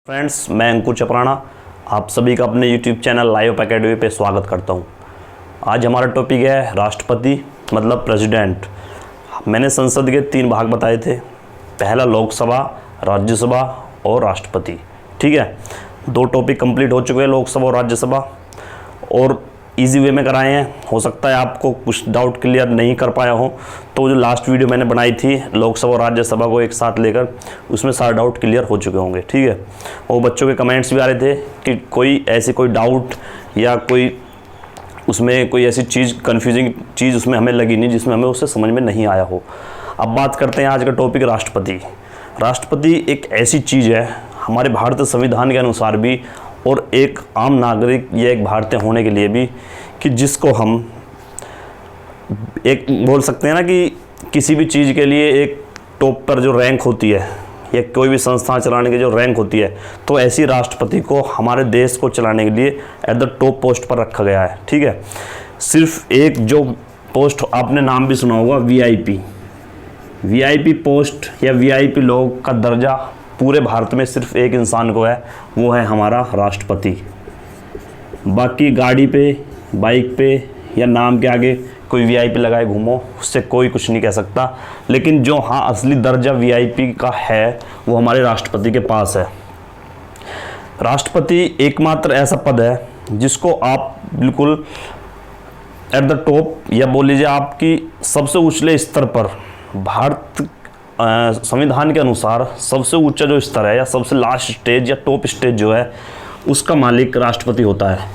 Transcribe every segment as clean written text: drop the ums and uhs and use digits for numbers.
Friends, मैं अंकुर चपराना आप सभी का अपने YouTube चैनल लाइव एकेडमी पे स्वागत करता हूं। आज हमारा टॉपिक है राष्ट्रपति मतलब प्रेसिडेंट। मैंने संसद के 3 भाग बताए थे, पहला लोकसभा, राज्यसभा और राष्ट्रपति। ठीक है, 2 टॉपिक कंप्लीट हो चुके हैं, लोकसभा और राज्यसभा, और इजी वे में कराए हैं। हो सकता है आपको कुछ डाउट क्लियर नहीं कर पाया हो, तो जो लास्ट वीडियो मैंने बनाई थी लोकसभा और राज्यसभा को एक साथ लेकर, उसमें सारे डाउट क्लियर हो चुके होंगे। ठीक है, और बच्चों के कमेंट्स भी आ रहे थे कि कोई डाउट या कोई उसमें कोई ऐसी चीज़ कन्फ्यूजिंग चीज़ उसमें हमें लगी नहीं जिसमें हमें उससे समझ में नहीं आया हो। अब बात करते हैं आज का टॉपिक राष्ट्रपति। राष्ट्रपति एक ऐसी चीज़ है हमारे भारतीय संविधान के अनुसार भी, और एक आम नागरिक या एक भारतीय होने के लिए भी, कि जिसको हम एक बोल सकते हैं ना कि किसी भी चीज़ के लिए एक टॉप पर जो रैंक होती है या कोई भी संस्था चलाने की जो रैंक होती है, तो ऐसी राष्ट्रपति को हमारे देश को चलाने के लिए एट द टॉप पोस्ट पर रखा गया है। ठीक है, सिर्फ एक जो पोस्ट आपने नाम भी सुना होगा, वीआईपी पोस्ट या वीआईपी लोग का दर्जा पूरे भारत में सिर्फ एक इंसान को है, वो है हमारा राष्ट्रपति। बाकी गाड़ी पे, बाइक पे या नाम के आगे कोई वीआईपी लगाए घूमो, उससे कोई कुछ नहीं कह सकता। लेकिन जो हाँ असली दर्जा वीआईपी का है वो हमारे राष्ट्रपति के पास है। राष्ट्रपति एकमात्र ऐसा पद है जिसको आप बिल्कुल एट द टॉप या बोल लीजिए आपकी सबसे ऊंचले स्तर पर, भारत संविधान के अनुसार सबसे ऊंचा जो स्तर है या सबसे लास्ट स्टेज या टॉप स्टेज जो है, उसका मालिक राष्ट्रपति होता है।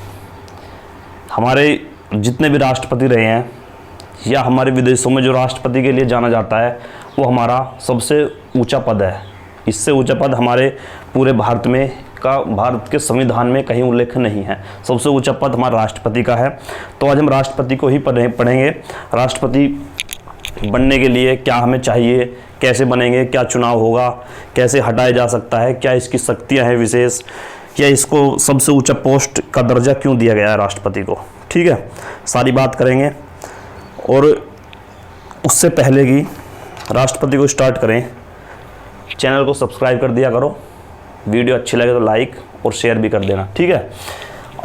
हमारे जितने भी राष्ट्रपति रहे हैं या हमारे विदेशों में जो राष्ट्रपति के लिए जाना जाता है, वो हमारा सबसे ऊंचा पद है। इससे ऊंचा पद हमारे पूरे भारत में भारत के संविधान में कहीं उल्लेख नहीं है। सबसे ऊंचा पद हमारा राष्ट्रपति का है। तो आज हम राष्ट्रपति को ही पढ़ेंगे। राष्ट्रपति बनने के लिए क्या हमें चाहिए, कैसे बनेंगे, क्या चुनाव होगा, कैसे हटाया जा सकता है, क्या इसकी शक्तियां हैं विशेष, या इसको सबसे ऊंचा पोस्ट का दर्जा क्यों दिया गया है राष्ट्रपति को। ठीक है, सारी बात करेंगे। और उससे पहले कि राष्ट्रपति को स्टार्ट करें, चैनल को सब्सक्राइब कर दिया करो, वीडियो अच्छी लगे तो लाइक और शेयर भी कर देना। ठीक है,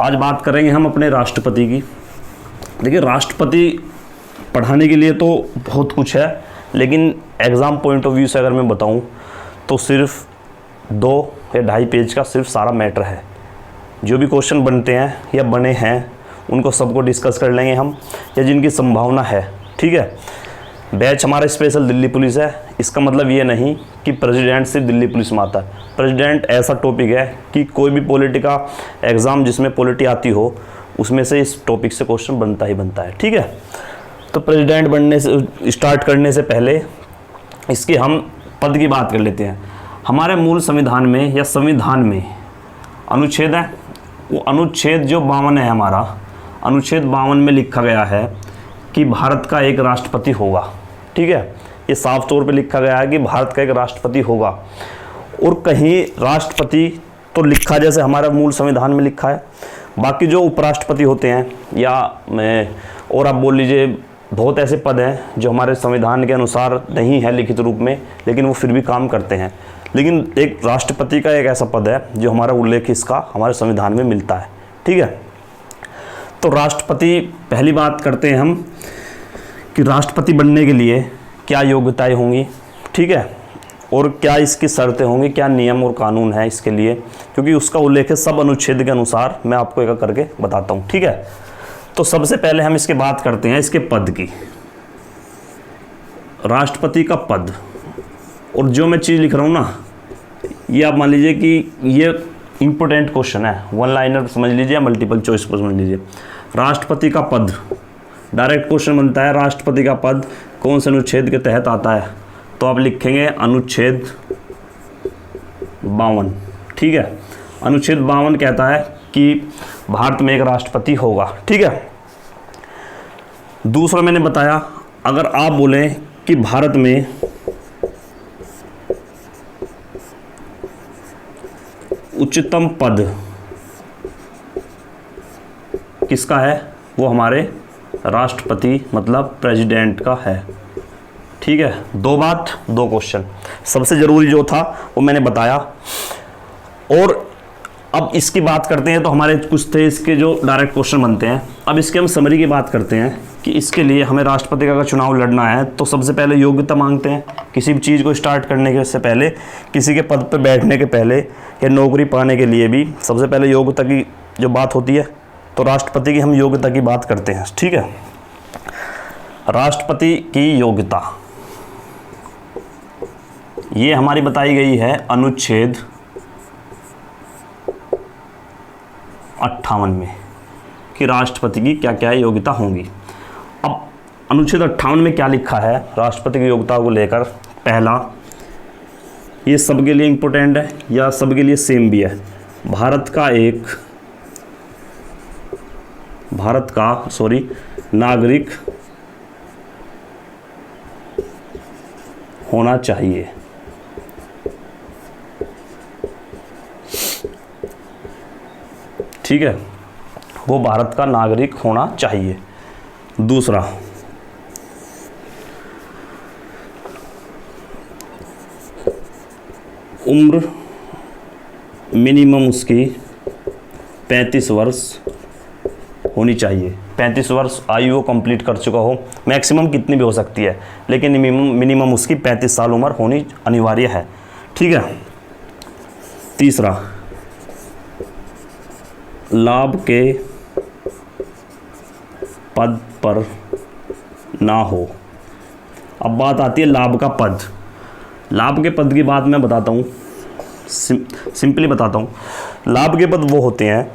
आज बात करेंगे हम अपने राष्ट्रपति की। देखिए, राष्ट्रपति पढ़ाने के लिए तो बहुत कुछ है, लेकिन एग्ज़ाम पॉइंट ऑफ व्यू से अगर मैं बताऊं तो सिर्फ 2 या 2.5 पेज का सिर्फ सारा मैटर है। जो भी क्वेश्चन बनते हैं या बने हैं उनको सबको डिस्कस कर लेंगे हम, या जिनकी संभावना है। ठीक है, बैच हमारा स्पेशल दिल्ली पुलिस है। इसका मतलब ये नहीं कि प्रेसिडेंट सिर्फ दिल्ली पुलिस में आता है। प्रेसिडेंट ऐसा टॉपिक है कि कोई भी पॉलिटी का एग्ज़ाम जिसमें पॉलिटी आती हो, उसमें से इस टॉपिक से क्वेश्चन बनता ही बनता है। ठीक है, तो प्रेसिडेंट बनने से स्टार्ट करने से पहले इसके हम पद की बात कर लेते हैं। हमारे मूल संविधान में या संविधान में अनुच्छेद है, वो अनुच्छेद जो 52 है हमारा, अनुच्छेद 52 में लिखा गया है कि भारत का एक राष्ट्रपति होगा। ठीक है, ये साफ तौर पे लिखा गया है कि भारत का एक राष्ट्रपति होगा। और कहीं राष्ट्रपति तो लिखा जैसे हमारा मूल संविधान में लिखा है, बाकी जो उपराष्ट्रपति होते हैं या और आप बोल लीजिए बहुत ऐसे पद हैं जो हमारे संविधान के अनुसार नहीं है लिखित रूप में, लेकिन वो फिर भी काम करते हैं। लेकिन एक राष्ट्रपति का एक ऐसा पद है जो हमारा उल्लेख इसका हमारे संविधान में मिलता है। ठीक है, तो राष्ट्रपति, पहली बात करते हैं हम कि राष्ट्रपति बनने के लिए क्या योग्यताएं होंगी। ठीक है, और क्या इसकी शर्तें होंगी, क्या नियम और कानून है इसके लिए, क्योंकि उसका उल्लेख है सब अनुच्छेद के अनुसार। मैं आपको एक करके बताता हूँ। ठीक है, तो सबसे पहले हम इसके बात करते हैं इसके पद की, राष्ट्रपति का पद। और जो मैं चीज़ लिख रहा हूँ ना, ये आप मान लीजिए कि ये इम्पोर्टेंट क्वेश्चन है, 1 लाइनर समझ लीजिए या मल्टीपल चॉइस को समझ लीजिए। राष्ट्रपति का पद, डायरेक्ट क्वेश्चन बनता है, राष्ट्रपति का पद कौन से अनुच्छेद के तहत आता है, तो आप लिखेंगे अनुच्छेद 52। ठीक है, अनुच्छेद 52 कहता है कि भारत में एक राष्ट्रपति होगा। ठीक है, दूसरा मैंने बताया, अगर आप बोलें कि भारत में उच्चतम पद किसका है, वो हमारे राष्ट्रपति मतलब प्रेसिडेंट का है। ठीक है, 2 बात 2 क्वेश्चन। सबसे ज़रूरी जो था वो मैंने बताया और अब इसकी बात करते हैं तो हमारे कुछ थे इसके जो डायरेक्ट क्वेश्चन बनते हैं। अब इसके हम समरी की बात करते हैं कि इसके लिए हमें राष्ट्रपति का अगर चुनाव लड़ना है तो सबसे पहले योग्यता मांगते हैं। किसी भी चीज़ को स्टार्ट करने के से पहले, किसी के पद पर बैठने के पहले या नौकरी पाने के लिए भी सबसे पहले योग्यता की जो बात होती है, तो राष्ट्रपति की हम योग्यता की बात करते हैं। ठीक है, राष्ट्रपति की योग्यता ये हमारी बताई गई है अनुच्छेद 58 में कि राष्ट्रपति की क्या क्या योग्यता होंगी। अब अनुच्छेद 58 में क्या लिखा है राष्ट्रपति की योग्यता को लेकर? पहला, ये सबके लिए इम्पोर्टेंट है या सबके लिए सेम भी है, भारत का नागरिक होना चाहिए। ठीक है, वो भारत का नागरिक होना चाहिए। दूसरा, उम्र मिनिमम उसकी 35 वर्ष होनी चाहिए। 35 वर्ष आयु वो कंप्लीट कर चुका हो, मैक्सिमम कितनी भी हो सकती है, लेकिन मिनिमम उसकी 35 साल उम्र होनी अनिवार्य है। ठीक है। तीसरा, लाभ के पद पर ना हो। अब बात आती है लाभ का पद। लाभ के पद की बात मैं बताता हूँ, सिंपली बताता हूँ। लाभ के पद वो होते हैं,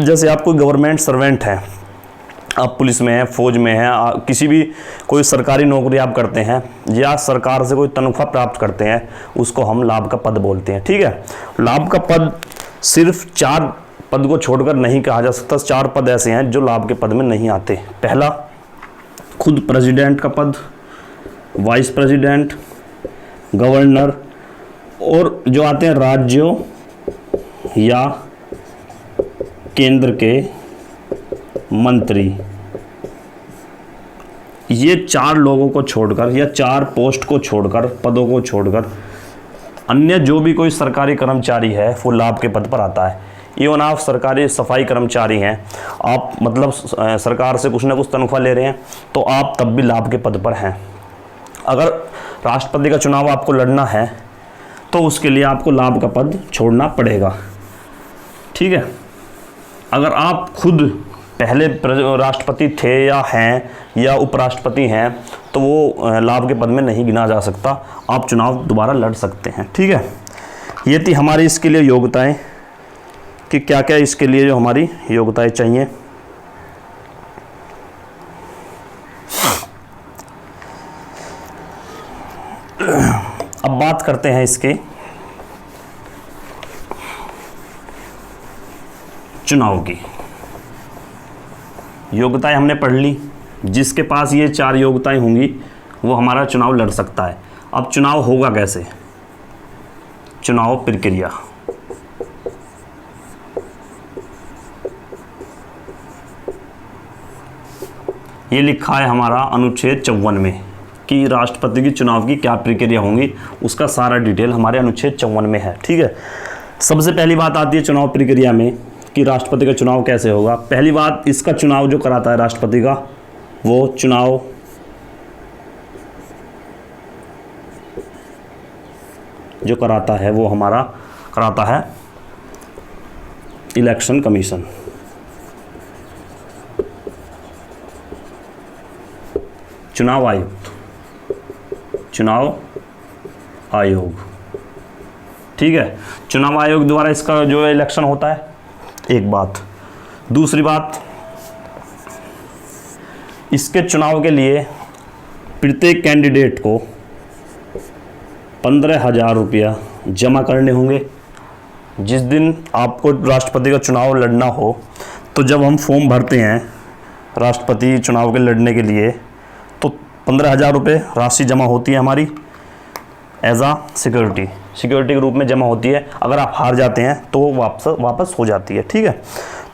जैसे आप कोई गवर्नमेंट सर्वेंट हैं, आप पुलिस में हैं, फौज में हैं, किसी भी कोई सरकारी नौकरी आप करते हैं या सरकार से कोई तनख्वाह प्राप्त करते हैं, उसको हम लाभ का पद बोलते हैं। ठीक है। लाभ का पद सिर्फ 4 पद को छोड़कर नहीं कहा जा सकता। 4 पद ऐसे हैं जो लाभ के पद में नहीं आते। पहला, खुद प्रेसिडेंट का पद, वाइस प्रेसिडेंट, गवर्नर, और जो आते हैं राज्यों या केंद्र के मंत्री। ये 4 लोगों को छोड़कर या 4 पोस्ट को छोड़कर, पदों को छोड़कर अन्य जो भी कोई सरकारी कर्मचारी है वो लाभ के पद पर आता है। इवन आप सरकारी सफाई कर्मचारी हैं, आप मतलब सरकार से कुछ ना कुछ तनख्वाह ले रहे हैं, तो आप तब भी लाभ के पद पर हैं। अगर राष्ट्रपति का चुनाव आपको लड़ना है तो उसके लिए आपको लाभ का पद छोड़ना पड़ेगा। ठीक है। अगर आप खुद पहले राष्ट्रपति थे या हैं या उपराष्ट्रपति हैं तो वो लाभ के पद में नहीं गिना जा सकता, आप चुनाव दोबारा लड़ सकते हैं। ठीक है। ये थी हमारी इसके लिए योग्यताएं कि क्या क्या इसके लिए जो हमारी योग्यताएं चाहिए। अब बात करते हैं इसके चुनाव की। योग्यताएं हमने पढ़ ली, जिसके पास ये 4 योग्यताएं होंगी वो हमारा चुनाव लड़ सकता है। अब चुनाव होगा कैसे? चुनाव प्रक्रिया। ये लिखा है हमारा अनुच्छेद 54 में कि राष्ट्रपति की चुनाव की क्या प्रक्रिया होंगी, उसका सारा डिटेल हमारे अनुच्छेद 54 में है। ठीक है। सबसे पहली बात आती है चुनाव प्रक्रिया में कि राष्ट्रपति का चुनाव कैसे होगा। पहली बात, इसका चुनाव जो कराता है राष्ट्रपति का, वो चुनाव जो कराता है वो हमारा कराता है इलेक्शन कमीशन। चुनाव आयोग। ठीक है। चुनाव आयोग द्वारा इसका जो इलेक्शन होता है, एक बात। दूसरी बात, इसके चुनाव के लिए प्रत्येक कैंडिडेट को 15,000 रुपया जमा करने होंगे। जिस दिन आपको राष्ट्रपति का चुनाव लड़ना हो, तो जब हम फॉर्म भरते हैं राष्ट्रपति चुनाव के लड़ने के लिए, तो 15,000 रुपये राशि जमा होती है हमारी एज आ सिक्योरिटी के रूप में जमा होती है। अगर आप हार जाते हैं तो वो वापस हो जाती है। ठीक है।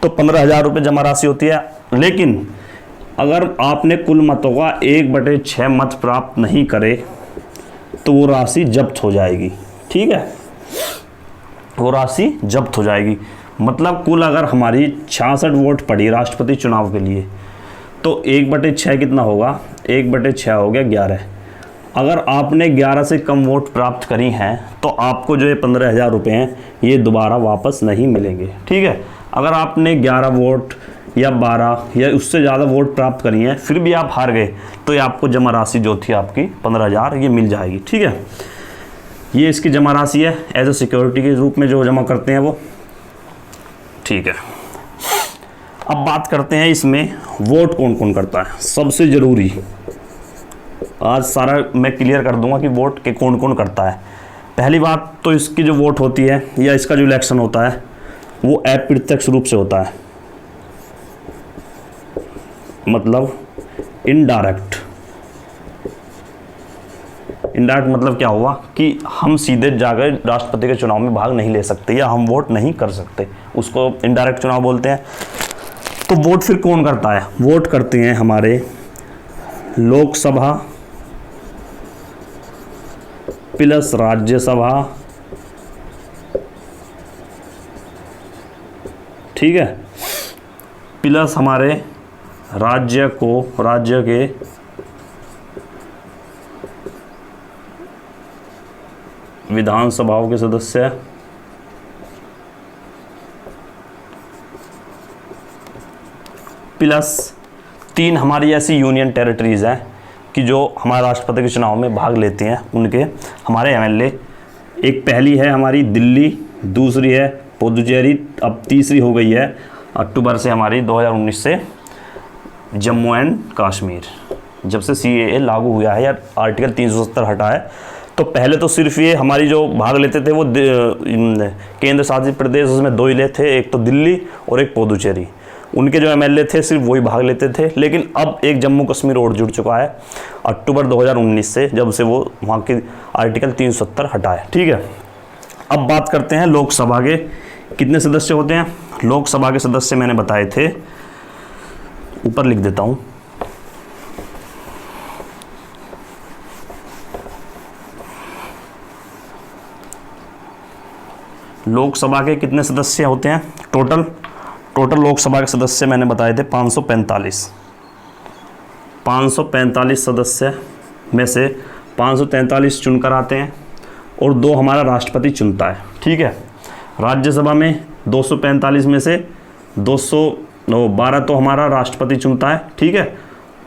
तो 15,000 रुपये जमा राशि होती है। लेकिन अगर आपने कुल मतों का 1/6 मत प्राप्त नहीं करे तो वो राशि जब्त हो जाएगी। ठीक है। वो राशि जब्त हो जाएगी। मतलब कुल अगर हमारी 66 वोट पड़ी राष्ट्रपति चुनाव के लिए, तो 1/6 कितना होगा, 1/6 हो गया 11। अगर आपने 11 से कम वोट प्राप्त करी हैं तो आपको जो ये 15,000 रुपये हैं ये दोबारा वापस नहीं मिलेंगे। ठीक है, अगर आपने 11 वोट या 12 या उससे ज़्यादा वोट प्राप्त करी हैं फिर भी आप हार गए तो ये आपको जमा राशि जो थी आपकी 15,000 ये मिल जाएगी। ठीक है, ये इसकी जमा राशि है एज ए सिक्योरिटी के रूप में जो जमा करते हैं वो। ठीक है, अब बात करते हैं इसमें वोट कौन कौन करता है। सबसे ज़रूरी आज सारा मैं क्लियर कर दूंगा कि वोट के कौन कौन करता है। पहली बात तो इसकी जो वोट होती है या इसका जो इलेक्शन होता है वो अप्रत्यक्ष रूप से होता है, मतलब इनडायरेक्ट। इनडायरेक्ट मतलब क्या हुआ कि हम सीधे जाकर राष्ट्रपति के चुनाव में भाग नहीं ले सकते या हम वोट नहीं कर सकते, उसको इनडायरेक्ट चुनाव बोलते हैं। तो वोट फिर कौन करता है, वोट करते हैं हमारे लोकसभा प्लस राज्यसभा, ठीक है, प्लस हमारे राज्य के विधानसभाओं के सदस्य, प्लस 3 हमारी ऐसी यूनियन टेरिटरीज हैं कि जो हमारे राष्ट्रपति के चुनाव में भाग लेते हैं, उनके हमारे एमएलए। एक पहली है हमारी दिल्ली, दूसरी है पुदुचेरी, अब तीसरी हो गई है अक्टूबर से हमारी 2019 से जम्मू एंड कश्मीर, जब से CAA लागू हुआ है या आर्टिकल 370 हटा है। तो पहले तो सिर्फ ये हमारी जो भाग लेते थे वो केंद्र शासित प्रदेश, उसमें 2 ही थे, एक तो दिल्ली और एक पुदुचेरी। उनके जो एमएलए थे सिर्फ वही भाग लेते थे। लेकिन अब एक जम्मू कश्मीर और जुड़ चुका है अक्टूबर 2019 से, जब से वो वहाँ की आर्टिकल 370 हटा है। ठीक है, अब बात करते हैं लोकसभा के कितने सदस्य होते हैं। लोकसभा के सदस्य मैंने बताए थे, ऊपर लिख देता हूँ। लोकसभा के कितने सदस्य होते हैं टोटल लोकसभा के सदस्य मैंने बताए थे 545 सदस्य में से 543 चुनकर आते हैं और 2 हमारा राष्ट्रपति चुनता है। ठीक है, राज्यसभा में 245 में से 212 तो हमारा राष्ट्रपति चुनता है। ठीक है,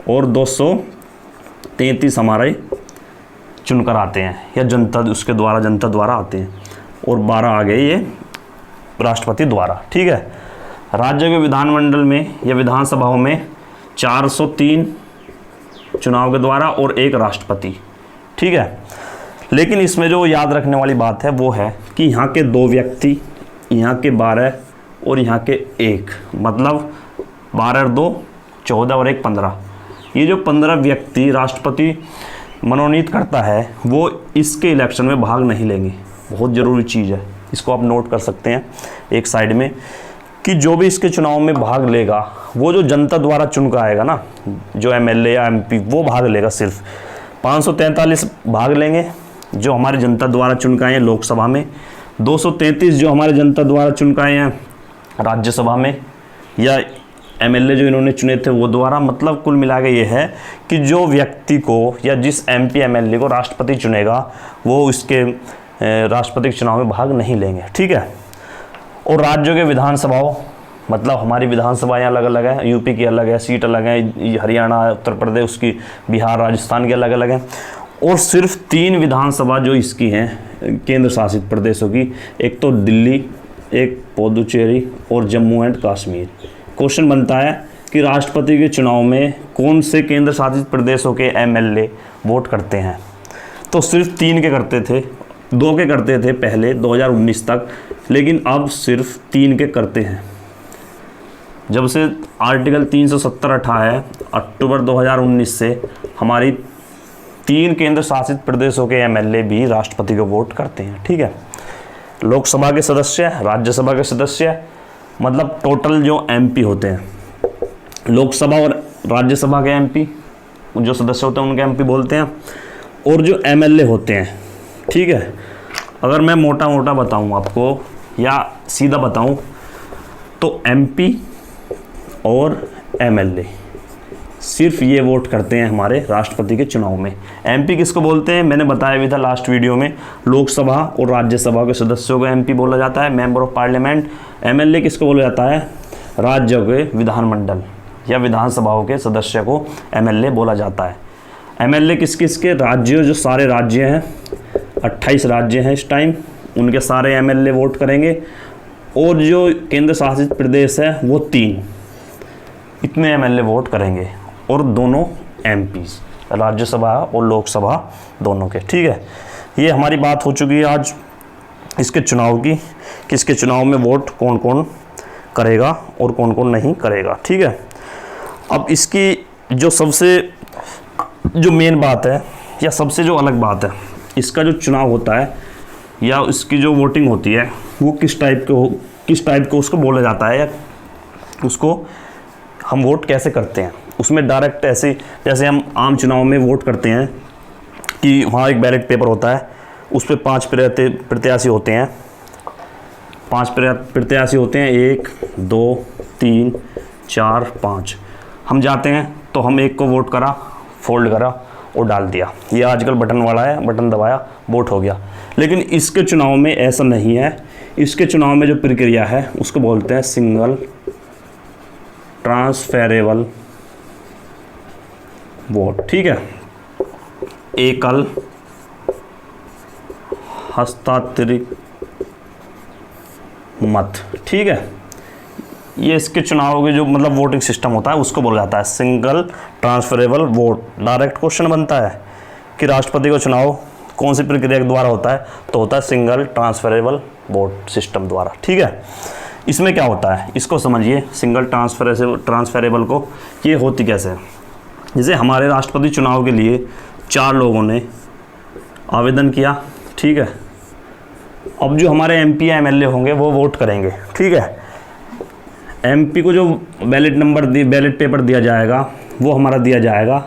और 233 हमारे चुनकर आते हैं या जनता द्वारा आते हैं, और 12 आ गए ये राष्ट्रपति द्वारा। ठीक है, राज्य के विधानमंडल में या विधानसभाओं में 403 चुनाव के द्वारा और 1 राष्ट्रपति। ठीक है, लेकिन इसमें जो याद रखने वाली बात है वो है कि यहाँ के 2 व्यक्ति, यहाँ के 12 और यहाँ के 1, मतलब 12 और 2 14 और 1 15। ये जो 15 व्यक्ति राष्ट्रपति मनोनीत करता है वो इसके इलेक्शन में भाग नहीं लेंगे। बहुत ज़रूरी चीज़ है, इसको आप नोट कर सकते हैं एक साइड में, कि जो भी इसके चुनाव में भाग लेगा वो जो जनता द्वारा चुन कर आएगा ना, जो एमएलए या एमपी, वो भाग लेगा। सिर्फ 543 भाग लेंगे जो हमारी जनता द्वारा चुन कर आए हैं लोकसभा में, 233 जो हमारे जनता द्वारा चुन कर आए हैं राज्यसभा में, या एमएलए जो इन्होंने चुने थे वो द्वारा। मतलब कुल मिला के ये है कि जो व्यक्ति को या जिस एमपी एमएलए को राष्ट्रपति चुनेगा वो इसके राष्ट्रपति के चुनाव में भाग नहीं लेंगे। ठीक है, और राज्यों के विधानसभाओं, मतलब हमारी विधानसभाएं अलग अलग है, यूपी की अलग है, सीट अलग है, हरियाणा, उत्तर प्रदेश की, बिहार, राजस्थान की अलग अलग है, और सिर्फ 3 विधानसभा जो इसकी हैं केंद्र शासित प्रदेशों की, एक तो दिल्ली, एक पुदुचेरी और जम्मू एंड कश्मीर। क्वेश्चन बनता है कि राष्ट्रपति के चुनाव में कौन से केंद्र शासित प्रदेशों के एमएलए वोट करते हैं। तो सिर्फ 3 के करते थे, 2 के करते थे पहले 2019 तक, लेकिन अब सिर्फ 3 के करते हैं। जब से आर्टिकल 370 हटा है अक्टूबर 2019 से, हमारी 3 केंद्र शासित प्रदेशों के एमएलए भी राष्ट्रपति को वोट करते हैं। ठीक है, लोकसभा के सदस्य, राज्यसभा के सदस्य, मतलब टोटल जो एमपी होते हैं, लोकसभा और राज्यसभा के एमपी जो सदस्य होते हैं उनके एमपी बोलते हैं, और जो एमएलए होते हैं। ठीक है, अगर मैं मोटा मोटा बताऊं आपको या सीधा बताऊं तो एमपी और एमएलए सिर्फ ये वोट करते हैं हमारे राष्ट्रपति के चुनाव में। एमपी किसको बोलते हैं, मैंने बताया भी था लास्ट वीडियो में, लोकसभा और राज्यसभा के सदस्यों को एमपी बोला जाता है, मेंबर ऑफ पार्लियामेंट। एमएलए किसको बोला जाता है, राज्यों के विधानमंडल या विधानसभाओं के सदस्य को एमएलए बोला जाता है। एमएलए किस किस के, राज्यों, जो सारे राज्य हैं 28 राज्य हैं इस टाइम, उनके सारे एमएलए वोट करेंगे। और जो केंद्र शासित प्रदेश है वो 3, इतने एमएलए वोट करेंगे। और दोनों एमपीज, राज्यसभा और लोकसभा दोनों के। ठीक है, ये हमारी बात हो चुकी है आज इसके चुनाव की, किसके चुनाव में वोट कौन कौन करेगा और कौन कौन नहीं करेगा। ठीक है, अब इसकी जो सबसे जो मेन बात है या सबसे जो अलग बात है, इसका जो चुनाव होता है या इसकी जो वोटिंग होती है वो किस टाइप को उसको बोला जाता है, या उसको हम वोट कैसे करते हैं। उसमें डायरेक्ट ऐसे जैसे हम आम चुनाव में वोट करते हैं कि वहाँ एक बैलेट पेपर होता है, उस पर 5 प्रत्याशी होते हैं, 5 प्रत्याशी होते हैं, 1 2 3 4 5। हम जाते हैं तो हम एक को वोट करा, फोल्ड करा और डाल दिया। ये आजकल बटन वाला है, बटन दबाया वोट हो गया। लेकिन इसके चुनाव में ऐसा नहीं है। इसके चुनाव में जो प्रक्रिया है उसको बोलते हैं सिंगल ट्रांसफेरेबल वोट। ठीक है, एकल हस्तांतरित मत। ठीक है, ये इसके चुनाव के जो मतलब वोटिंग सिस्टम होता है उसको बोला जाता है single transferable vote. Direct question बनता है कि राष्ट्रपति का चुनाव कौन सी प्रक्रिया के द्वारा होता है, तो होता है सिंगल ट्रांसफरेबल वोट सिस्टम द्वारा। ठीक है, इसमें क्या होता है इसको समझिए, सिंगल ट्रांसफरेबल को ये होती कैसे है। जैसे हमारे राष्ट्रपति चुनाव के लिए 4 लोगों ने आवेदन किया। ठीक है, अब जो हमारे एमपी या एमएलए होंगे वो वोट करेंगे। ठीक है, एमपी को जो बैलेट पेपर दिया जाएगा वो हमारा दिया जाएगा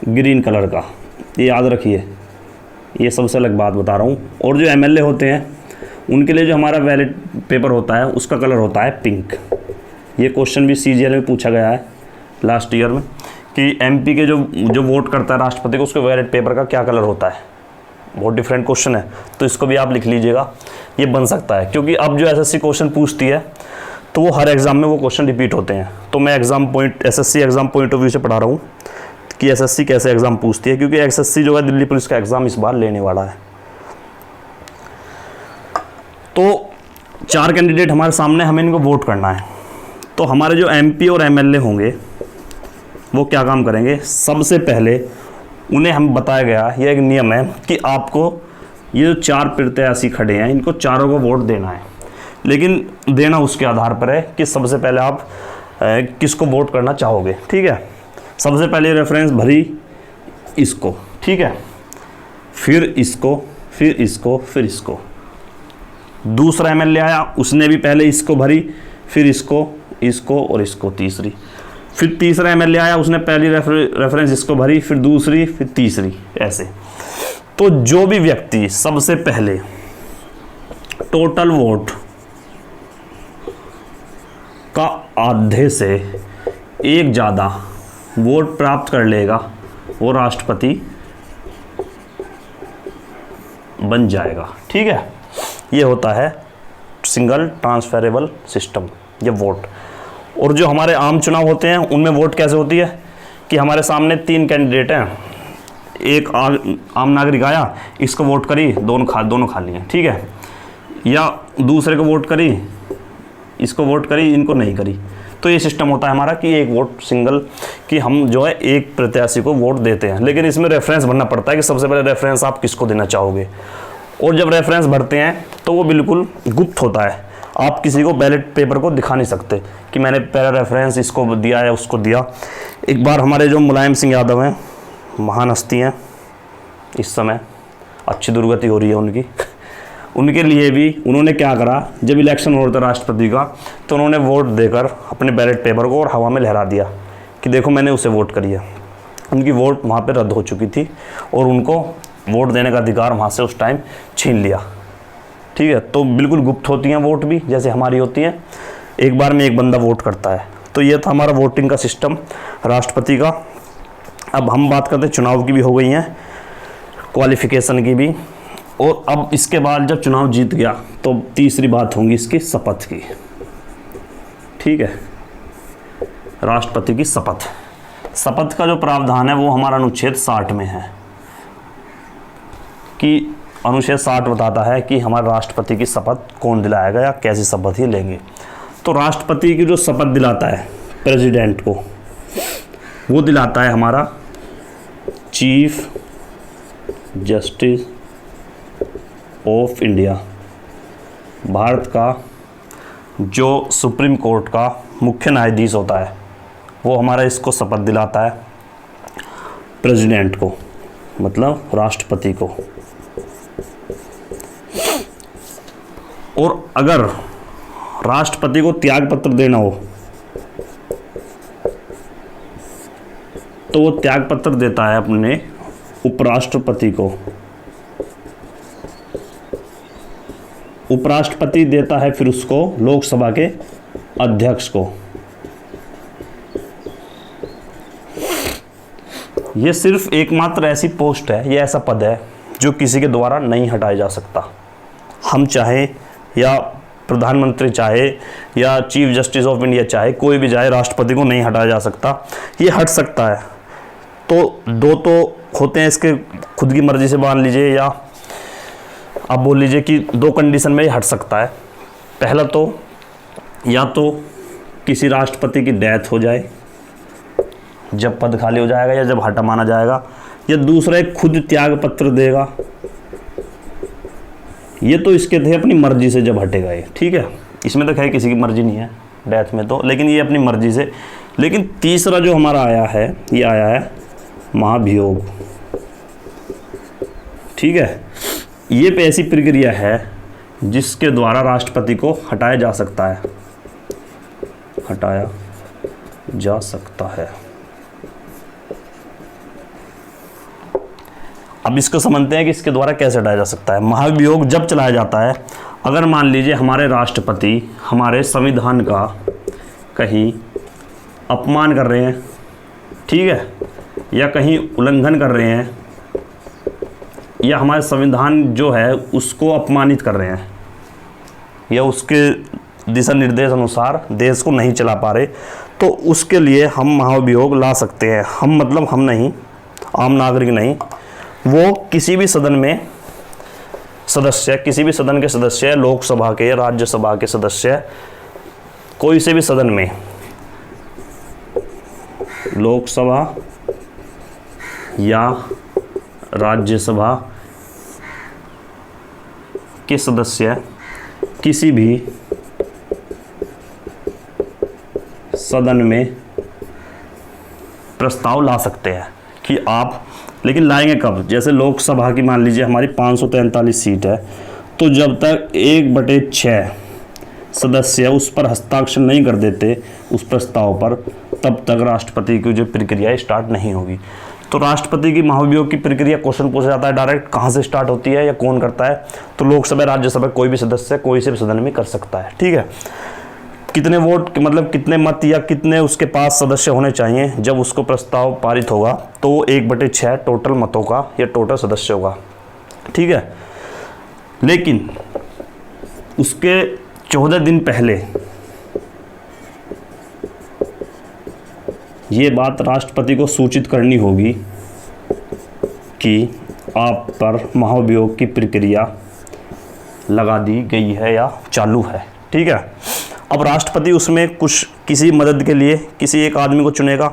ग्रीन कलर का, ये याद रखिए, ये सबसे अलग बात बता रहा हूँ। और जो एमएलए होते हैं उनके लिए जो हमारा बैलेट पेपर होता है उसका कलर होता है पिंक। ये क्वेश्चन भी सीजीएल में पूछा गया है लास्ट ईयर में कि एमपी के जो वोट करता है राष्ट्रपति को, उसके बैलेट पेपर का क्या कलर होता है। बहुत डिफरेंट क्वेश्चन है, तो इसको भी आप लिख लीजिएगा, ये बन सकता है। क्योंकि अब जो एसएससी क्वेश्चन पूछती है तो वो हर एग्ज़ाम में वो क्वेश्चन रिपीट होते हैं। तो मैं SSC exam point of view से पढ़ा रहा हूँ कि एसएससी कैसे एग्ज़ाम पूछती है, क्योंकि एसएससी जो है दिल्ली पुलिस का एग्ज़ाम इस बार लेने वाला है। तो 4 कैंडिडेट हमारे सामने, हमें इनको वोट करना है। तो हमारे जो एमपी और एमएलए होंगे वो क्या काम करेंगे, सबसे पहले उन्हें हम बताया गया, यह एक नियम है कि आपको ये जो 4 प्रत्याशी खड़े हैं इनको चारों को वोट देना है। लेकिन देना उसके आधार पर है कि सबसे पहले आप किसको वोट करना चाहोगे। ठीक है, सबसे पहले रेफरेंस भरी इसको। ठीक है, फिर इसको, फिर इसको, फिर इसको। दूसरा एमएलए आया, उसने भी पहले इसको भरी, फिर इसको, इसको और इसको तीसरी। फिर तीसरा एमएलए आया, उसने पहली रेफरेंस इसको भरी, फिर दूसरी, फिर तीसरी, ऐसे। तो जो भी व्यक्ति सबसे पहले टोटल वोट का आधे से एक ज़्यादा वोट प्राप्त कर लेगा वो राष्ट्रपति बन जाएगा। ठीक है, ये होता है सिंगल ट्रांसफरेबल सिस्टम, ये वोट। और जो हमारे आम चुनाव होते हैं उनमें वोट कैसे होती है कि हमारे सामने 3 कैंडिडेट हैं, एक आम नागरिक आया, इसको वोट करी, दोनों खा लिए। ठीक है, या दूसरे को वोट करी, इसको वोट करी, इनको नहीं करी। तो ये सिस्टम होता है हमारा कि एक वोट सिंगल, कि हम जो है एक प्रत्याशी को वोट देते हैं। लेकिन इसमें रेफरेंस भरना पड़ता है कि सबसे पहले रेफरेंस आप किसको देना चाहोगे। और जब रेफरेंस भरते हैं तो वो बिल्कुल गुप्त होता है, आप किसी को बैलेट पेपर को दिखा नहीं सकते कि मैंने पहला रेफरेंस इसको दिया है, उसको दिया। एक बार हमारे जो मुलायम सिंह यादव हैं, महान हस्ती हैं, इस समय अच्छी दुर्गति हो रही है उनकी, उनके लिए भी उन्होंने क्या करा, जब इलेक्शन हो रहा था राष्ट्रपति का, तो उन्होंने वोट देकर अपने बैलेट पेपर को और हवा में लहरा दिया कि देखो मैंने उसे वोट करी है। उनकी वोट वहाँ पे रद्द हो चुकी थी और उनको वोट देने का अधिकार वहाँ से उस टाइम छीन लिया। ठीक है। तो बिल्कुल गुप्त होती हैं वोट भी, जैसे हमारी होती हैं, एक बार में एक बंदा वोट करता है। तो ये था हमारा वोटिंग का सिस्टम राष्ट्रपति का। अब हम बात करते हैं चुनाव की भी हो गई हैं, क्वालिफिकेशन की भी। और अब इसके बाद जब चुनाव जीत गया तो तीसरी बात होगी इसकी शपथ की, ठीक है। राष्ट्रपति की शपथ, शपथ का जो प्रावधान है वो हमारा अनुच्छेद 60 में है, कि अनुच्छेद 60 बताता है कि हमारे राष्ट्रपति की शपथ कौन दिलाएगा या कैसी शपथ ही लेंगे। तो राष्ट्रपति की जो शपथ दिलाता है प्रेसिडेंट को, वो दिलाता है हमारा chief justice of India, Bharat का जो सुप्रीम कोर्ट का मुख्य न्यायाधीश होता है, वो हमारा इसको शपथ दिलाता है प्रेसिडेंट को, मतलब राष्ट्रपति को। और अगर राष्ट्रपति को त्याग पत्र देना हो तो वो त्याग पत्र देता है अपने उपराष्ट्रपति को। उपराष्ट्रपति देता है फिर उसको लोकसभा के अध्यक्ष को। ये सिर्फ एकमात्र ऐसी पोस्ट है, ये ऐसा पद है जो किसी के द्वारा नहीं हटाया जा सकता। हम चाहे या प्रधानमंत्री चाहे या चीफ जस्टिस ऑफ इंडिया चाहे, कोई भी चाहे, राष्ट्रपति को नहीं हटाया जा सकता। ये हट सकता है तो दो तो होते हैं इसके, खुद की मर्जी से मान लीजिए या आप बोल लीजिए कि दो कंडीशन में ये हट सकता है। पहला तो या तो किसी राष्ट्रपति की डेथ हो जाए जब पद खाली हो जाएगा या जब हटा माना जाएगा, या दूसरा एक खुद त्याग पत्र देगा। ये तो इसके थे अपनी मर्जी से जब हटेगा ये, ठीक है। इसमें तो खैर किसी की मर्जी नहीं है डेथ में तो, लेकिन ये अपनी मर्जी से। लेकिन तीसरा जो हमारा आया है, ये आया है महाभियोग, ठीक है। ये पे ऐसी प्रक्रिया है जिसके द्वारा राष्ट्रपति को हटाया जा सकता है, हटाया जा सकता है। अब इसको समझते हैं कि इसके द्वारा कैसे हटाया जा सकता है। महाभियोग जब चलाया जाता है, अगर मान लीजिए हमारे राष्ट्रपति हमारे संविधान का कहीं अपमान कर रहे हैं, ठीक है, या कहीं उल्लंघन कर रहे हैं, या हमारे संविधान जो है उसको अपमानित कर रहे हैं, या उसके दिशा निर्देश अनुसार देश को नहीं चला पा रहे, तो उसके लिए हम महाभियोग ला सकते हैं। हम मतलब हम नहीं, आम नागरिक नहीं, वो किसी भी सदन में सदस्य, किसी भी सदन के सदस्य, लोकसभा के, राज्यसभा के सदस्य, कोई से भी सदन में, लोकसभा या राज्यसभा के सदस्य किसी भी सदन में प्रस्ताव ला सकते हैं कि आप, लेकिन लाएंगे कब? जैसे लोकसभा की मान लीजिए हमारी 543 सीट है, तो जब तक 1/6 सदस्य उस पर हस्ताक्षर नहीं कर देते उस प्रस्ताव पर, तब तक राष्ट्रपति की जो प्रक्रिया स्टार्ट नहीं होगी। तो राष्ट्रपति की महाभियोग की प्रक्रिया, क्वेश्चन पूछा जाता है डायरेक्ट, कहाँ से स्टार्ट होती है या कौन करता है? तो लोकसभा राज्यसभा कोई भी सदस्य कोई से भी सदन में कर सकता है, ठीक है। कितने वोट, मतलब कितने मत या कितने उसके पास सदस्य होने चाहिए जब उसको प्रस्ताव पारित होगा, तो 1/6 टोटल मतों का या टोटल सदस्य होगा, ठीक है। लेकिन उसके 14 दिन पहले ये बात राष्ट्रपति को सूचित करनी होगी कि आप पर महाभियोग की प्रक्रिया लगा दी गई है या चालू है, ठीक है। अब राष्ट्रपति उसमें कुछ किसी मदद के लिए किसी एक आदमी को चुनेगा,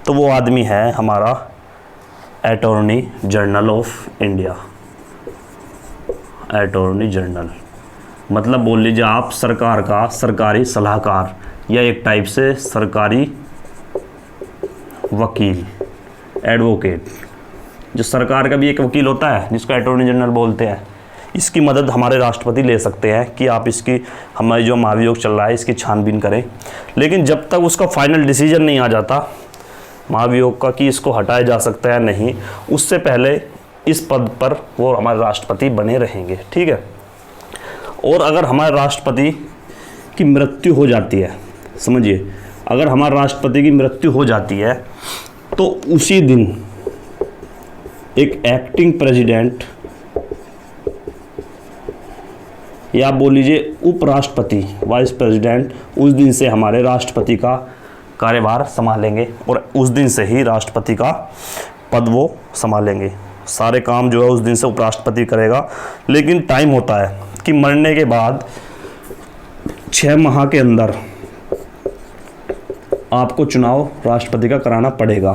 तो वो आदमी है हमारा attorney general of India. Attorney general मतलब बोल लीजिए आप सरकार का सरकारी सलाहकार या एक टाइप से सरकारी वकील, एडवोकेट। जो सरकार का भी एक वकील होता है जिसको अटॉर्नी जनरल बोलते हैं, इसकी मदद हमारे राष्ट्रपति ले सकते हैं कि आप इसकी, हमारी जो महाभियोग चल रहा है इसकी छानबीन करें। लेकिन जब तक उसका फाइनल डिसीजन नहीं आ जाता महाभियोग का कि इसको हटाया जा सकता है या नहीं, उससे पहले इस पद पर वो हमारे राष्ट्रपति बने रहेंगे, ठीक है। और अगर हमारे राष्ट्रपति की मृत्यु हो जाती है, समझिए, अगर हमारे राष्ट्रपति की मृत्यु हो जाती है तो उसी दिन एक एक्टिंग प्रेसिडेंट या बोल लीजिए उपराष्ट्रपति, वाइस प्रेसिडेंट, उस दिन से हमारे राष्ट्रपति का कार्यभार संभालेंगे और उस दिन से ही राष्ट्रपति का पद वो संभालेंगे। सारे काम जो है उस दिन से उपराष्ट्रपति करेगा। लेकिन टाइम होता है कि मरने के बाद 6 माह के अंदर आपको चुनाव राष्ट्रपति का कराना पड़ेगा।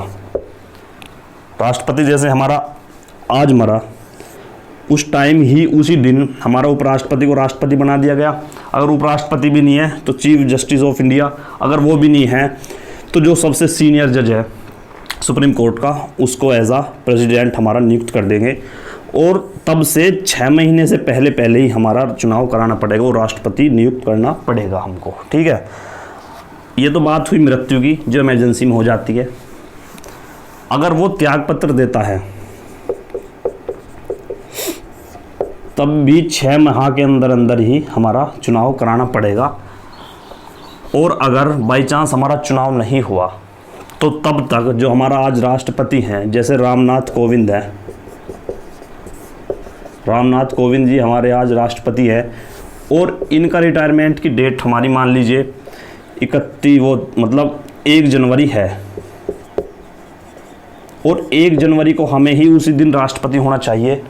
राष्ट्रपति जैसे हमारा आज मरा, उस टाइम ही उसी दिन हमारा उपराष्ट्रपति को राष्ट्रपति बना दिया गया। अगर उपराष्ट्रपति भी नहीं है तो चीफ जस्टिस ऑफ इंडिया, अगर वो भी नहीं है तो जो सबसे सीनियर जज है सुप्रीम कोर्ट का, उसको एज आ प्रेसिडेंट हमारा नियुक्त कर देंगे और तब से 6 महीने से पहले पहले ही हमारा चुनाव कराना पड़ेगा और राष्ट्रपति नियुक्त करना पड़ेगा हमको। ठीक है, ये तो बात हुई मृत्यु की जो इमरजेंसी में हो जाती है। अगर वो त्याग पत्र देता है तब भी 6 माह के अंदर अंदर ही हमारा चुनाव कराना पड़ेगा। और अगर बाई चांस हमारा चुनाव नहीं हुआ तो तब तक जो हमारा आज राष्ट्रपति हैं, जैसे रामनाथ कोविंद है, रामनाथ कोविंद जी हमारे आज राष्ट्रपति है और इनका रिटायरमेंट की डेट हमारी मान लीजिए 1 जनवरी है और 1 जनवरी को हमें ही उसी दिन राष्ट्रपति होना चाहिए।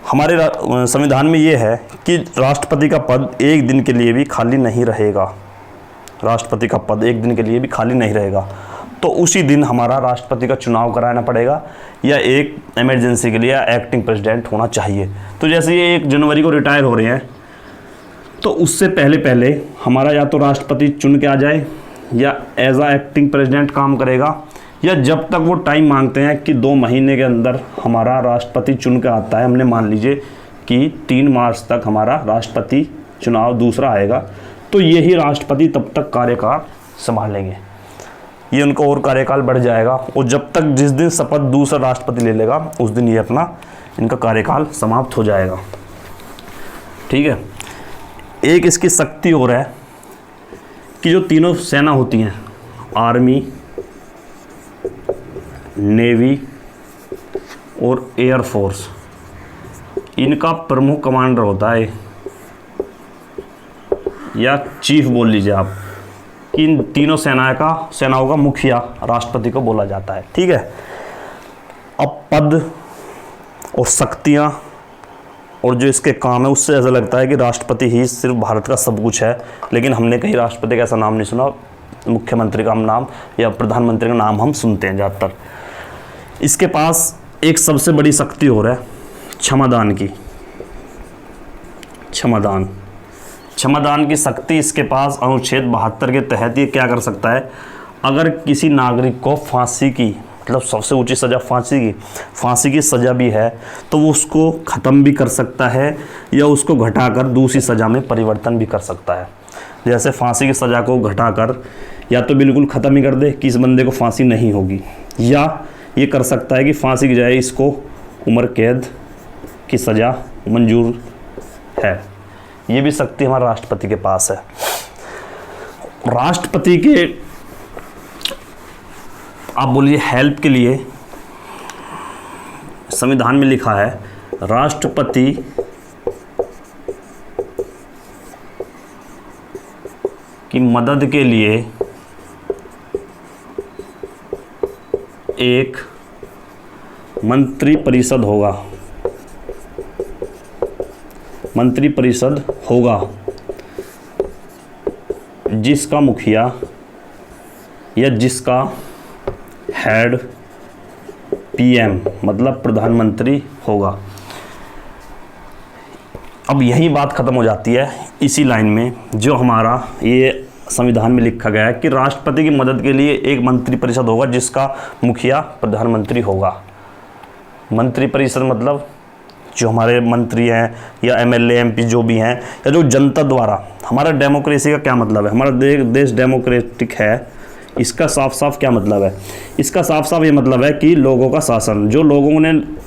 हमारे संविधान में ये है कि राष्ट्रपति का पद एक दिन के लिए भी खाली नहीं रहेगा। राष्ट्रपति का पद एक दिन के लिए भी खाली नहीं रहेगा, तो उसी दिन हमारा राष्ट्रपति का चुनाव कराना पड़ेगा या एक इमरजेंसी के लिए एक्टिंग प्रेसिडेंट होना चाहिए। तो जैसे ये 1 जनवरी को रिटायर हो रहे हैं तो उससे पहले पहले हमारा या तो राष्ट्रपति चुन के आ जाए या एज आ एक्टिंग प्रेसिडेंट काम करेगा, या जब तक वो टाइम मांगते हैं कि 2 महीने के अंदर हमारा राष्ट्रपति चुन के आता है। हमने मान लीजिए कि 3 मार्च तक हमारा राष्ट्रपति चुनाव दूसरा आएगा, तो यही राष्ट्रपति तब तक कार्यकाल संभालेंगे। ये उनका और कार्यकाल बढ़ जाएगा और जब तक जिस दिन शपथ दूसरा राष्ट्रपति ले लेगा उस दिन ये अपना इनका कार्यकाल समाप्त हो जाएगा। ठीक है, एक इसकी शक्ति और है कि जो तीनों सेना होती हैं, आर्मी, नेवी और एयरफोर्स, इनका प्रमुख कमांडर होता है या चीफ बोल लीजिए आप, कि इन तीनों सेनाओं का मुखिया राष्ट्रपति को बोला जाता है। ठीक है, अब पद और शक्तियाँ और जो इसके काम है उससे ऐसा लगता है कि राष्ट्रपति ही सिर्फ भारत का सब कुछ है, लेकिन हमने कहीं राष्ट्रपति का ऐसा नाम नहीं सुना। मुख्यमंत्री का नाम या प्रधानमंत्री का नाम हम सुनते हैं ज़्यादातर। इसके पास एक सबसे बड़ी शक्ति और है क्षमादान की। क्षमादान की शक्ति इसके पास अनुच्छेद 72 के तहत ये क्या कर सकता है, अगर किसी नागरिक को फांसी की, मतलब सबसे ऊंची सज़ा फांसी की सज़ा भी है तो वो उसको ख़त्म भी कर सकता है या उसको घटाकर दूसरी सज़ा में परिवर्तन भी कर सकता है। जैसे फांसी की सज़ा को घटाकर या तो बिल्कुल ख़त्म ही कर दे कि इस बंदे को फांसी नहीं होगी, या ये कर सकता है कि फांसी की जाए इसको उम्र कैद की सज़ा मंजूर है। ये भी शक्ति हमारे राष्ट्रपति के पास है। राष्ट्रपति के आप बोलिए हेल्प के लिए संविधान में लिखा है, राष्ट्रपति की मदद के लिए एक मंत्री परिषद होगा जिसका मुखिया या जिसका हेड पीएम मतलब प्रधानमंत्री होगा। अब यही बात ख़त्म हो जाती है इसी लाइन में जो हमारा ये संविधान में लिखा गया है कि राष्ट्रपति की मदद के लिए एक मंत्री परिषद होगा जिसका मुखिया प्रधानमंत्री होगा। मंत्री परिषद मतलब जो हमारे मंत्री हैं या एमएलए एमपी जो भी हैं या जो जनता द्वारा, हमारा डेमोक्रेसी का क्या मतलब है, हमारा देश डेमोक्रेटिक है इसका साफ साफ क्या मतलब है? इसका साफ साफ ये मतलब है कि लोगों का शासन, जो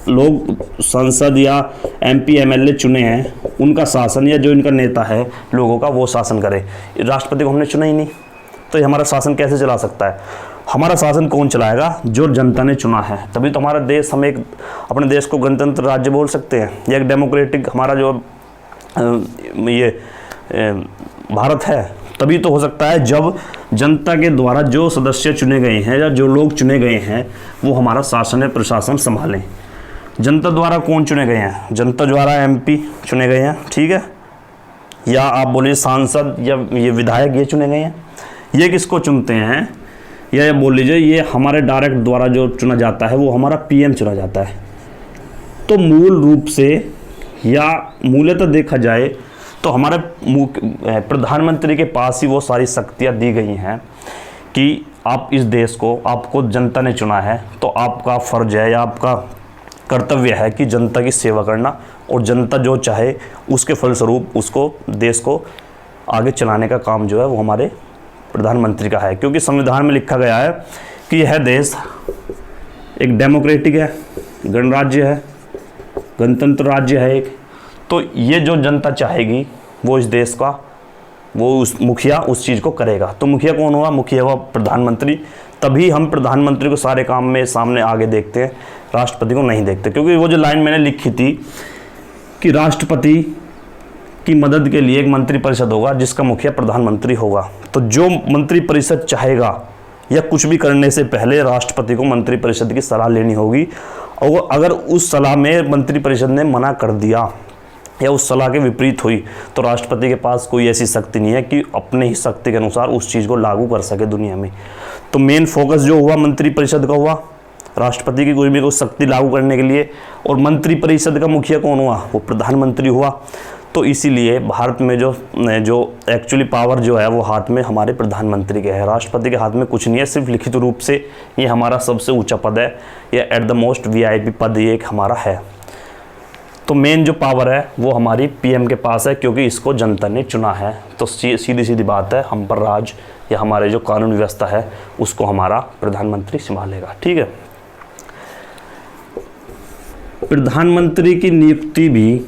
लोग संसद या MP MLA चुने हैं, उनका शासन, या जो इनका नेता है लोगों का, वो शासन करे। राष्ट्रपति को हमने चुना ही नहीं, तो ये हमारा शासन कैसे चला सकता है? हमारा शासन कौन चलाएगा? जो जनता ने चुना है। तभी तो हमारा देश, हम एक अपने देश को गणतंत्र राज्य बोल सकते हैं, या एक डेमोक्रेटिक हमारा जो भारत है। तभी तो हो सकता है जब जनता के द्वारा जो सदस्य चुने गए हैं या जो लोग चुने गए हैं वो हमारा शासन या प्रशासन संभालें। जनता द्वारा कौन चुने गए हैं? जनता द्वारा MP चुने गए हैं, ठीक है, या आप बोलिए सांसद या ये विधायक, ये चुने गए हैं। ये किसको चुनते हैं? या बोल लीजिए ये हमारे डायरेक्ट द्वारा जो चुना जाता है वो हमारा PM चुना जाता है। तो मूल रूप से या मूलतः देखा जाए तो हमारे प्रधानमंत्री के पास ही वो सारी शक्तियाँ दी गई हैं कि आप इस देश को, आपको जनता ने चुना है, तो आपका फ़र्ज है या आपका कर्तव्य है कि जनता की सेवा करना, और जनता जो चाहे उसके फलस्वरूप उसको, देश को आगे चलाने का काम जो है वो हमारे प्रधानमंत्री का है। क्योंकि संविधान में लिखा गया है कि यह देश एक डेमोक्रेटिक है, गणराज्य है, गणतंत्र राज्य है एक। तो ये जो जनता चाहेगी वो इस देश का, वो उस मुखिया उस चीज़ को करेगा। तो मुखिया कौन हुआ? मुखिया हुआ प्रधानमंत्री। तभी हम प्रधानमंत्री को सारे काम में सामने आगे देखते हैं, राष्ट्रपति को नहीं देखते। क्योंकि वो जो लाइन मैंने लिखी थी कि राष्ट्रपति की मदद के लिए एक मंत्रिपरिषद होगा जिसका मुखिया प्रधानमंत्री होगा। तो जो मंत्रिपरिषद चाहेगा या कुछ भी करने से पहले राष्ट्रपति को मंत्रिपरिषद की सलाह लेनी होगी, और अगर उस सलाह में मंत्रिपरिषद ने मना कर दिया या उस सलाह के विपरीत हुई तो राष्ट्रपति के पास कोई ऐसी शक्ति नहीं है कि अपने ही शक्ति के अनुसार उस चीज़ को लागू कर सके दुनिया में। तो मेन फोकस जो हुआ मंत्रिपरिषद का हुआ, राष्ट्रपति की कोई भी कोई शक्ति लागू करने के लिए, और मंत्रिपरिषद का मुखिया कौन हुआ? वो प्रधानमंत्री हुआ। तो इसीलिए भारत में जो एक्चुअली पावर जो है वो हाथ में हमारे प्रधानमंत्री के है, राष्ट्रपति के हाथ में कुछ नहीं है। सिर्फ लिखित रूप से ये हमारा सबसे ऊंचा पद है, या एट द मोस्ट VIP पद ये एक हमारा है। तो मेन जो पावर है वो हमारी PM के पास है, क्योंकि इसको जनता ने चुना है। तो सीधी सीधी बात है, हम पर राज या हमारे जो कानून व्यवस्था है उसको हमारा प्रधानमंत्री संभालेगा, ठीक है। प्रधानमंत्री की नियुक्ति भी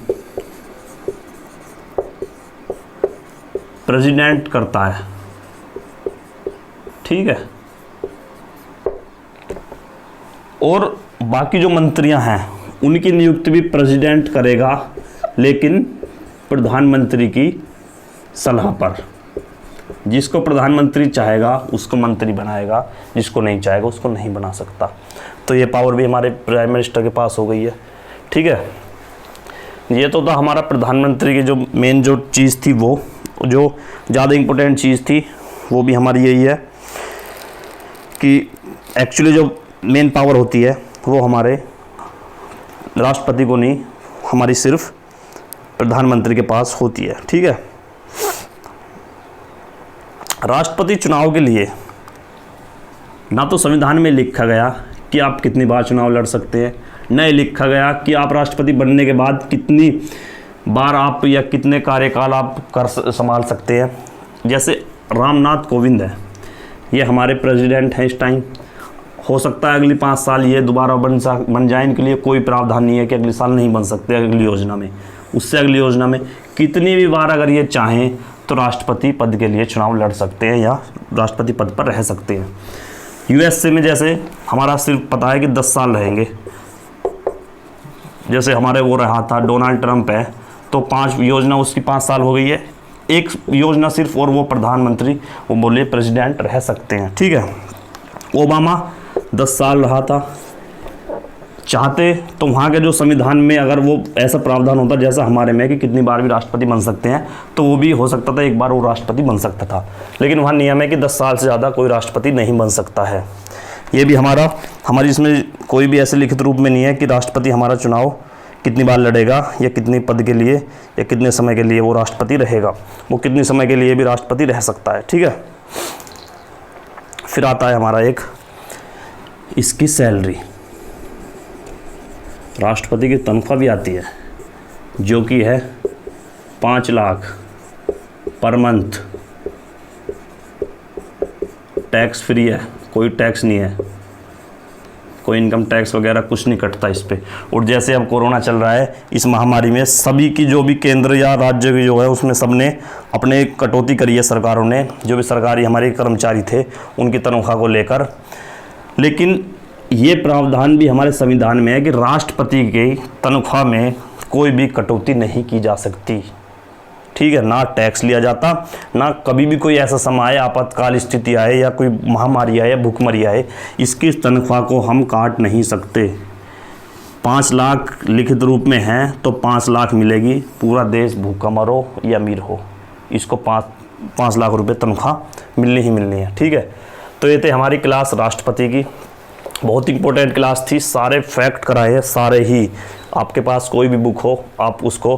प्रेसिडेंट करता है, ठीक है, और बाकी जो मंत्रियां हैं उनकी नियुक्ति भी प्रेसिडेंट करेगा, लेकिन प्रधानमंत्री की सलाह पर। जिसको प्रधानमंत्री चाहेगा उसको मंत्री बनाएगा, जिसको नहीं चाहेगा उसको नहीं बना सकता। तो ये पावर भी हमारे प्राइम मिनिस्टर के पास हो गई है, ठीक है। ये तो था हमारा प्रधानमंत्री की जो मेन जो चीज़ थी, वो जो ज़्यादा इम्पोर्टेंट चीज़ थी वो भी हमारी यही है कि एक्चुअली जो मेन पावर होती है वो हमारे राष्ट्रपति को नहीं, हमारी सिर्फ प्रधानमंत्री के पास होती है, ठीक है। राष्ट्रपति चुनाव के लिए ना तो संविधान में लिखा गया कि आप कितनी बार चुनाव लड़ सकते हैं, न लिखा गया कि आप राष्ट्रपति बनने के बाद कितनी बार आप या कितने कार्यकाल आप संभाल सकते हैं। जैसे रामनाथ कोविंद है, ये हमारे प्रेसिडेंट हैं इस टाइम। हो सकता है अगली 5 साल ये दोबारा बन जाए, इनके लिए कोई प्रावधान नहीं है कि अगले साल नहीं बन सकते, अगली योजना में, उससे अगली योजना में कितनी भी बार अगर ये चाहें तो राष्ट्रपति पद के लिए चुनाव लड़ सकते हैं या राष्ट्रपति पद पर रह सकते हैं। USA में जैसे हमारा सिर्फ पता है कि 10 साल रहेंगे, जैसे हमारे वो रहा था डोनाल्ड ट्रंप है, तो 5 योजना उसकी 5 साल हो गई है, एक योजना सिर्फ, और वो प्रधानमंत्री, वो बोले प्रेसिडेंट रह सकते हैं, ठीक है। ओबामा 10 साल रहा था, चाहते तो वहाँ के जो संविधान में अगर वो ऐसा प्रावधान होता जैसा हमारे में कि कितनी बार भी राष्ट्रपति बन सकते हैं, तो वो भी हो सकता था, एक बार वो राष्ट्रपति बन सकता था। लेकिन वहाँ नियम है कि 10 साल से ज़्यादा कोई राष्ट्रपति नहीं बन सकता है। ये भी हमारी इसमें कोई भी ऐसे लिखित रूप में नहीं है कि राष्ट्रपति हमारा चुनाव कितनी बार लड़ेगा या कितनी पद के लिए या कितने समय के लिए वो राष्ट्रपति रहेगा। वो कितने समय के लिए भी राष्ट्रपति रह सकता है, ठीक है। फिर आता है हमारा एक इसकी सैलरी, राष्ट्रपति की तनख्वाह भी आती है जो कि है 5 lakh per month, tax free है, कोई टैक्स नहीं है, कोई इनकम टैक्स वगैरह कुछ नहीं कटता इस पे। और जैसे अब कोरोना चल रहा है, इस महामारी में सभी की जो भी केंद्र या राज्य की जो है उसमें सबने अपने कटौती करी है सरकारों ने, जो भी सरकारी हमारे कर्मचारी थे उनकी तनख्वाह को लेकर। लेकिन ये प्रावधान भी हमारे संविधान में है कि राष्ट्रपति की तनख्वाह में कोई भी कटौती नहीं की जा सकती, ठीक है। ना टैक्स लिया जाता, ना कभी भी कोई ऐसा समय आए, आपातकाल स्थिति आए या कोई महामारी आए या भूखमरी आए, इसकी तनख्वाह को हम काट नहीं सकते। 5 लाख लिखित रूप में है तो 5 लाख मिलेगी, पूरा देश भूखा मरो या अमीर हो, इसको 5 लाख रुपए तनख्वाह मिलनी ही मिलनी है, ठीक है। तो ये थे हमारी क्लास राष्ट्रपति की, बहुत इंपॉर्टेंट क्लास थी, सारे फैक्ट कराए हैं, सारे ही। आपके पास कोई भी बुक हो आप उसको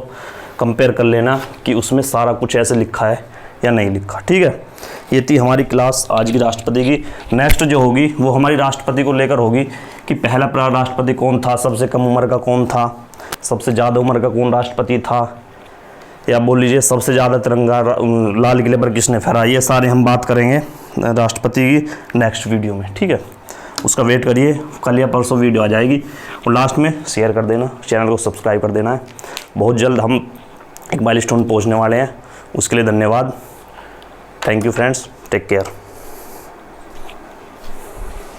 कंपेयर कर लेना कि उसमें सारा कुछ ऐसे लिखा है या नहीं लिखा, ठीक है। ये थी हमारी क्लास आज की राष्ट्रपति की। नेक्स्ट जो होगी वो हमारी राष्ट्रपति को लेकर होगी कि पहला राष्ट्रपति कौन था, सबसे कम उम्र का कौन था, सबसे ज़्यादा उम्र का कौन राष्ट्रपति था, या बोल लीजिए सबसे ज़्यादा तिरंगा लाल किले पर किसने फहराया। ये सारे हम बात करेंगे राष्ट्रपति की नेक्स्ट वीडियो में, ठीक है। उसका वेट करिए, कल या परसों वीडियो आ जाएगी। और लास्ट में शेयर कर देना, चैनल को सब्सक्राइब कर देना है। बहुत जल्द हम एक माइलस्टोन पहुंचने वाले हैं, उसके लिए धन्यवाद। Thank you friends, take care.